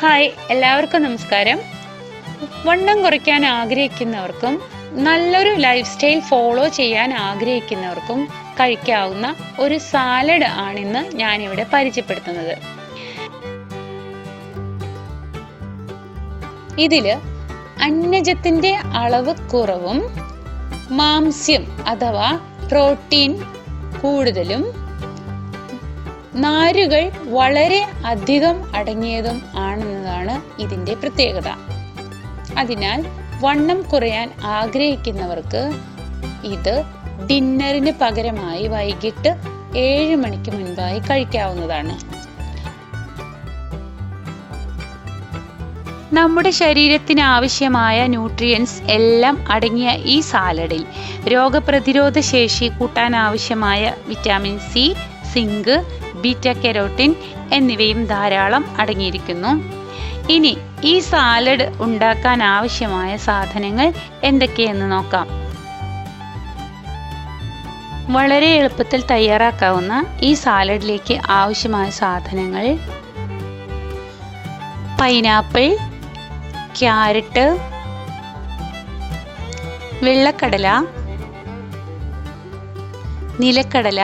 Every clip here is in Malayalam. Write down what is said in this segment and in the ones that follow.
ഹായ്, എല്ലാവർക്കും നമസ്കാരം. വണ്ണം കുറയ്ക്കാൻ ആഗ്രഹിക്കുന്നവർക്കും നല്ലൊരു ലൈഫ് സ്റ്റൈൽ ഫോളോ ചെയ്യാൻ ആഗ്രഹിക്കുന്നവർക്കും കഴിക്കാവുന്ന ഒരു സാലഡ് ആണിന്ന് ഞാനിവിടെ പരിചയപ്പെടുത്തുന്നത്. ഇതില് അന്നജത്തിന്റെ അളവ് കുറവും മാംസ്യം അഥവാ പ്രോട്ടീൻ കൂടുതലും നാരുകൾ വളരെ അധികം അടങ്ങിയതും ആണെന്നതാണ് ഇതിന്റെ പ്രത്യേകത. അതിനാൽ വണ്ണം കുറയാൻ ആഗ്രഹിക്കുന്നവർക്ക് ഇത് ഡിന്നറിന് പകരമായി വൈകിട്ട് 7 മണിക്ക് മുൻപായി കഴിക്കാവുന്നതാണ്. നമ്മുടെ ശരീരത്തിന് ആവശ്യമായ ന്യൂട്രിയൻസ് എല്ലാം അടങ്ങിയ ഈ സാലഡിൽ രോഗപ്രതിരോധ ശേഷി കൂട്ടാൻ ആവശ്യമായ vitamin C, zinc, beta carotene എന്നിവയും ധാരാളം അടങ്ങിയിരിക്കുന്നു. ഇനി ഈ സാലഡ് ഉണ്ടാക്കാൻ ആവശ്യമായ സാധനങ്ങൾ എന്തൊക്കെയെന്ന് നോക്കാം. വളരെ എളുപ്പത്തിൽ തയ്യാറാക്കാവുന്ന ഈ സാലഡിലേക്ക് ആവശ്യമായ സാധനങ്ങൾ: പൈനാപ്പിൾ, ക്യാരറ്റ്, വെള്ളക്കടല, നിലക്കടല,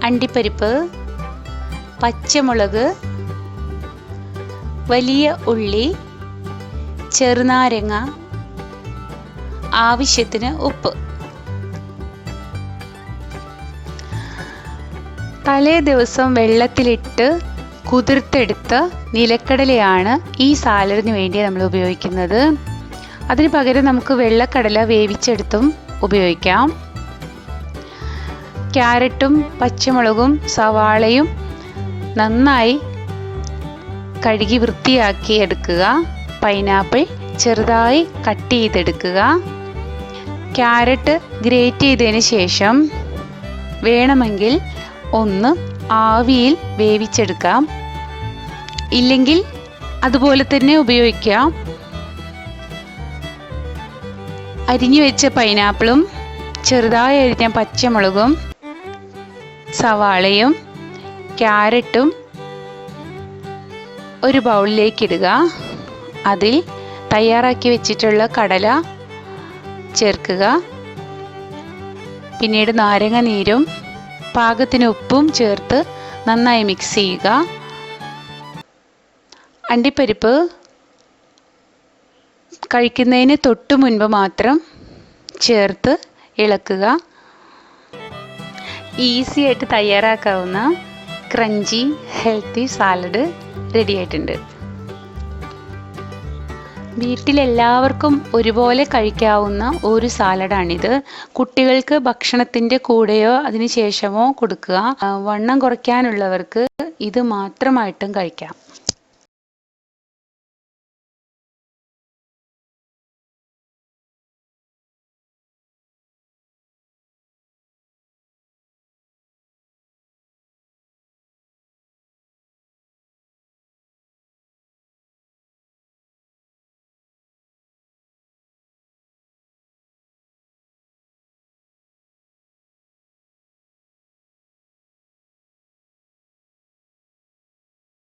അണ്ടിപ്പരിപ്പ്, പച്ചമുളക്, വലിയ ഉള്ളി, ചെറുനാരങ്ങ, ആവശ്യത്തിന് ഉപ്പ്. തലേ ദിവസം വെള്ളത്തിലിട്ട് കുതിർത്തെടുത്ത നിലക്കടലയാണ് ഈ സാലഡിന് വേണ്ടി നമ്മൾ ഉപയോഗിക്കുന്നത്. അതിന് പകരം നമുക്ക് വെള്ളക്കടല വേവിച്ചെടുത്തും ഉപയോഗിക്കാം. ക്യാരറ്റും പച്ചമുളകും സവാളയും നന്നായി കഴുകി വൃത്തിയാക്കി എടുക്കുക. പൈനാപ്പിൾ ചെറുതായി കട്ട് ചെയ്തെടുക്കുക. ക്യാരറ്റ് ഗ്രേറ്റ് ചെയ്തതിന് ശേഷം വേണമെങ്കിൽ ഒന്ന് ആവിയിൽ വേവിച്ചെടുക്കാം, ഇല്ലെങ്കിൽ അതുപോലെ തന്നെ ഉപയോഗിക്കാം. അരിഞ്ഞു വെച്ച പൈനാപ്പിളും ചെറുതായി അരിഞ്ഞ പച്ചമുളകും സവാളയും ക്യാരറ്റും ഒരു ബൗളിലേക്ക് ഇടുക. അതിൽ തയ്യാറാക്കി വെച്ചിട്ടുള്ള കടല ചേർക്കുക. പിന്നീട് നാരങ്ങ നീരും പാകത്തിന് ഉപ്പും ചേർത്ത് നന്നായി മിക്സ് ചെയ്യുക. അണ്ടിപ്പരിപ്പ് കഴിക്കുന്നതിന് തൊട്ട് മുൻപ് മാത്രം ചേർത്ത് ഇളക്കുക. ഈസി ആയിട്ട് തയ്യാറാക്കാവുന്ന ക്രഞ്ചി ഹെൽത്തി സാലഡ് റെഡി ആയിട്ടുണ്ട്. വീട്ടിലെല്ലാവർക്കും ഒരുപോലെ കഴിക്കാവുന്ന ഒരു സാലഡാണിത്. കുട്ടികൾക്ക് ഭക്ഷണത്തിൻ്റെ കൂടെയോ അതിന് ശേഷമോ കൊടുക്കുക. വണ്ണം കുറയ്ക്കാനുള്ളവർക്ക് ഇത് മാത്രമായിട്ടും കഴിക്കാം.